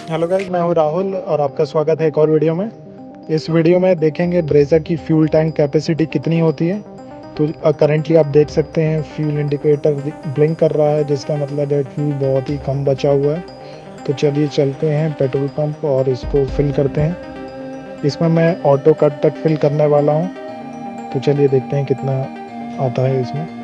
Hello guys, मैं हूं राहुल और आपका स्वागत है एक और वीडियो में। इस वीडियो में देखेंगे ब्रेजा की फ्यूल टैंक कैपेसिटी कितनी होती है। तो करंटली आप देख सकते हैं फ्यूल इंडिकेटर ब्लिंक कर रहा है, जिसका मतलब है फ्यूल बहुत ही कम बचा हुआ है। तो चलिए चलते हैं पेट्रोल पंप और इसको फिल करते हैं। इसमें मैं ऑटो कट तक फिल करने वाला हूँ, तो चलिए देखते हैं कितना आता है इसमें।